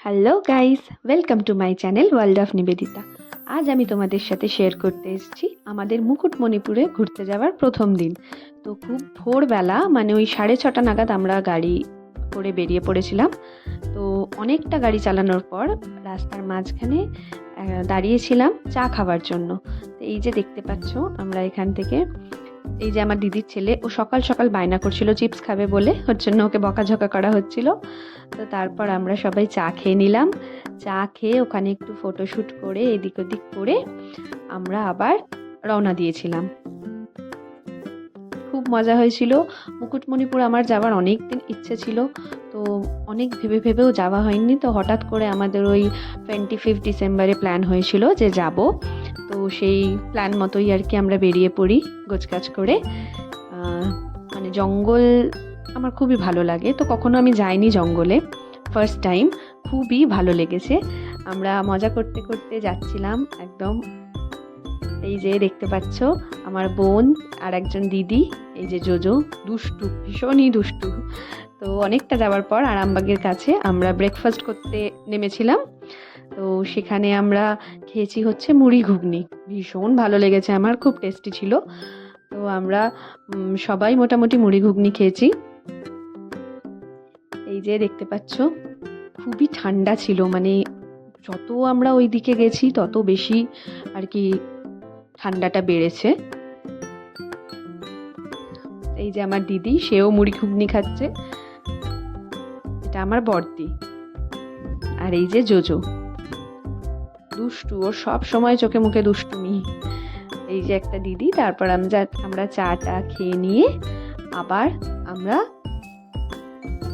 Hello guys, welcome to my channel world of Nivedita. আজ আমি তোমাদের সাথে শেয়ার করতে এসেছি আমাদের মুকুটমণিপুরে ঘুরতে যাওয়ার প্রথম দিন। তো খুব ভোরবেলা মানে ওই 6:30 নাগাদ আমরা গাড়ি করে বেরিয়ে পড়েছিলাম। তো অনেকটা গাড়ি চালানোর পর রাস্তার মাঝখানে দাঁড়িয়েছিলাম চা খাবার জন্য। তো এই যে দেখতে পাচ্ছ, আমরা এখান থেকে এই যে আমার দিদির ছেলে, ও সকাল সকাল বায়না করছিল চিপস খাবে বলে, ওর জন্য ওকে বকাঝকা করা হচ্ছিল। তো তারপর আমরা সবাই চা খেয়ে নিলাম। চা খেয়ে ওখানে একটু ফটোশ্যুট করে এদিক ওদিক করে আমরা আবার রওনা দিয়েছিলাম। খুব মজা হয়েছিল। মুকুটমণিপুর আমার যাওয়ার অনেক দিন ইচ্ছে ছিল, তো অনেক ভেবে ভেবেও যাওয়া হয়নি। তো হঠাৎ করে আমাদের ওই 25 ডিসেম্বরে প্ল্যান হয়েছিল যে যাব। তো সেই প্ল্যান মতোই আর কি আমরা বেরিয়ে পড়ি গোছগাছ করে। মানে জঙ্গল আমার খুবই ভালো লাগে, তো কখনো আমি যাইনি জঙ্গলে, ফার্স্ট টাইম। খুবই ভালো লেগেছে। আমরা মজা করতে করতে যাচ্ছিলাম একদম। এই যে দেখতে পাচ্ছ আমার বোন আর একজন দিদি, এই যে জোজো, দুষ্টু, ভীষণই দুষ্টু। তো অনেকটা যাওয়ার পর আরামবাগের কাছে আমরা ব্রেকফাস্ট করতে নেমেছিলাম। তো সেখানে আমরা খেয়েছি হচ্ছে মুড়ি ঘুগনি। ভীষণ ভালো লেগেছে আমার, খুব টেস্টি ছিল। তো আমরা সবাই মোটামুটি মুড়ি ঘুগনি খেয়েছি। এই যে দেখতে পাচ্ছ খুবই ঠান্ডা ছিল, মানে যত আমরা ওই দিকে গেছি তত বেশি আর কি ঠান্ডাটা বেড়েছে। এই যে আমার দিদি, সেও মুড়ি ঘুগনি খাচ্ছে, এটা আমার বড়দি। আর এই যে জোজো, দুষ্টু, ওর সব সময় চোখে মুখে দুষ্টুমি। এই যে একটা দিদি। তারপর আমরা চাটা খেয়ে নিয়ে আবার আমরা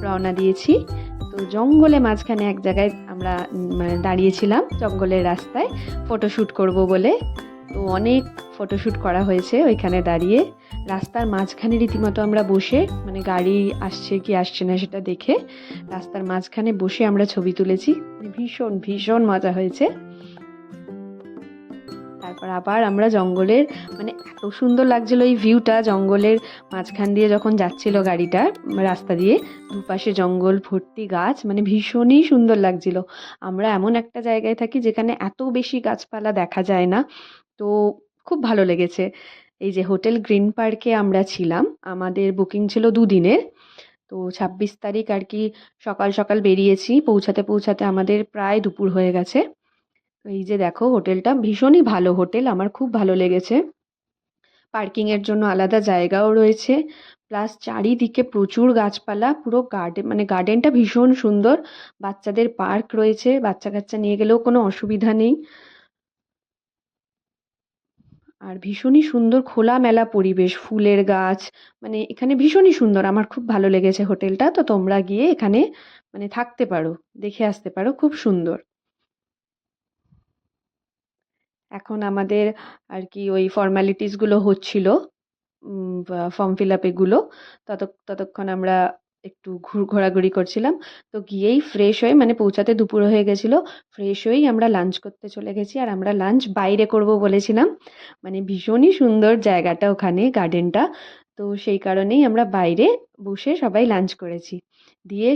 রওনা দিয়েছি। তো জঙ্গলে মাঝখানে এক জায়গায় আমরা দাঁড়িয়েছিলাম জঙ্গলের রাস্তায় ফটোশ্যুট করব বলে। তো অনেক ফটোশ্যুট করা হয়েছে ওইখানে দাঁড়িয়ে। রাস্তার মাঝখানে রীতিমতো আমরা বসে, মানে গাড়ি আসছে কি আসছে না সেটা দেখে রাস্তার মাঝখানে বসে আমরা ছবি তুলেছি। ভীষণ ভীষণ মজা হয়েছে। তারপর আবার আমরা জঙ্গলের, মানে এত সুন্দর লাগছিল এই ভিউটা, জঙ্গলের মাঝখান দিয়ে যখন যাচ্ছিল গাড়িটা রাস্তা দিয়ে, দুপাশে জঙ্গল ভর্তি গাছ, মানে ভীষণই সুন্দর লাগছিল। আমরা এমন একটা জায়গায় থাকি যেখানে এত বেশি গাছপালা দেখা যায় না, তো খুব ভালো লেগেছে। এই যে হোটেল গ্রিন পার্কে আমরা ছিলাম, আমাদের বুকিং ছিল 2 দিনের। তো 26 তারিখ আর কি সকাল সকাল বেরিয়েছি, পৌঁছাতে পৌঁছাতে আমাদের প্রায় দুপুর হয়ে গেছে। এই যে দেখো, হোটেলটা ভীষণই ভালো হোটেল, আমার খুব ভালো লেগেছে। পার্কিংয়ের জন্য আলাদা জায়গাও রয়েছে, প্লাস চারিদিকে প্রচুর গাছপালা, পুরো গার্ডেন, মানে গার্ডেনটা ভীষণ সুন্দর। বাচ্চাদের পার্ক রয়েছে, বাচ্চা কাচ্চা নিয়ে গেলেও কোনো অসুবিধা নেই। আর ভীষণই সুন্দর খোলামেলা পরিবেশ, ফুলের গাছ, মানে এখানে ভীষণই সুন্দর। আমার খুব ভালো লেগেছে হোটেলটা। তো তোমরা গিয়ে এখানে মানে থাকতে পারো, দেখে আসতে পারো, খুব সুন্দর। এখন আমাদের আর কি ওই ফর্মালিটিসগুলো হচ্ছিল, ফর্ম ফিল আপ এগুলো। ততক্ষণ আমরা একটু ঘোরাঘুরি করছিলাম। তো গিয়েই ফ্রেশ হয়ে, মানে পৌঁছাতে দুপুর হয়ে গেছিল, ফ্রেশ হয়েই আমরা লাঞ্চ করতে চলে গেছি। আর আমরা লাঞ্চ বাইরে করব বলেছিলাম, মানে ভীষণই সুন্দর জায়গাটা ওখানে, গার্ডেনটা। তো সেই কারণেই আমরা বাইরে বসে সবাই লাঞ্চ করেছি। দিয়ে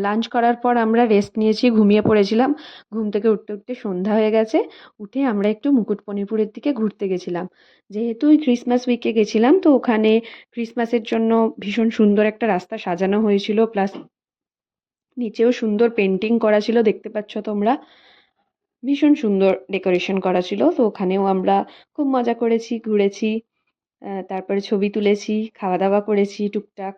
লাঞ্চ করার পর আমরা রেস্ট নিয়েছি, ঘুমিয়ে পড়েছিলাম। ঘুম থেকে উঠতে উঠতে সন্ধ্যা হয়ে গেছে। উঠে আমরা একটু মুকুটমণিপুরের দিকে ঘুরতে গেছিলাম। যেহেতু ওই ক্রিসমাস উইকে গেছিলাম, তো ওখানে ক্রিসমাসের জন্য ভীষণ সুন্দর একটা রাস্তা সাজানো হয়েছিল, প্লাস নিচেও সুন্দর পেন্টিং করা ছিল, দেখতে পাচ্ছ তোমরা। ভীষণ সুন্দর ডেকোরেশন করা ছিল। তো ওখানেও আমরা খুব মজা করেছি, ঘুরেছি, তারপরে ছবি তুলেছি, খাওয়া দাওয়া করেছি টুকটাক।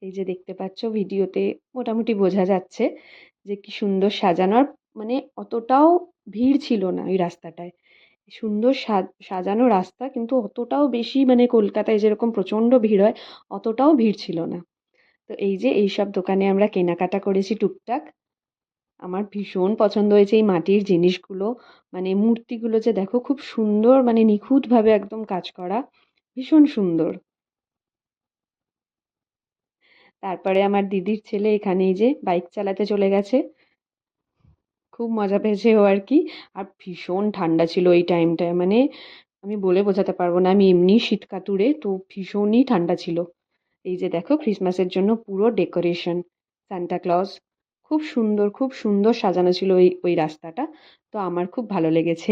এই যে দেখতে পাচ্ছ ভিডিওতে মোটামুটি বোঝা যাচ্ছে যে কি সুন্দর সাজানো। আর মানে অতটাও ভিড় ছিল না ওই রাস্তাটায়। সুন্দর সাজানো রাস্তা, কিন্তু অতটাও বেশি, মানে কলকাতায় যেরকম প্রচণ্ড ভিড় হয় অতটাও ভিড় ছিল না। তো এই যে এইসব দোকানে আমরা কেনাকাটা করেছি টুকটাক। আমার ভীষণ পছন্দ হয়েছে এই মাটির জিনিসগুলো, মানে মূর্তিগুলো যে দেখো, খুব সুন্দর, মানে নিখুঁতভাবে একদম কাজ করা, ভীষণ সুন্দর। তারপরে আমার দিদির ছেলে এখানে এই যে বাইক চালাতে চলে গেছে, খুব মজা পেয়েছে ও আর কি। আর ভীষণ ঠান্ডা ছিল এই টাইমটায়, মানে আমি বলে বোঝাতে পারবো না, আমি এমনি শীত কাতুরে, তো ভীষণই ঠান্ডা ছিল। এই যে দেখো ক্রিসমাসের জন্য পুরো ডেকোরেশন, সান্টা ক্লজ। খুব সুন্দর সাজানো ছিল ওই রাস্তাটা। তো আমার খুব ভালো লেগেছে।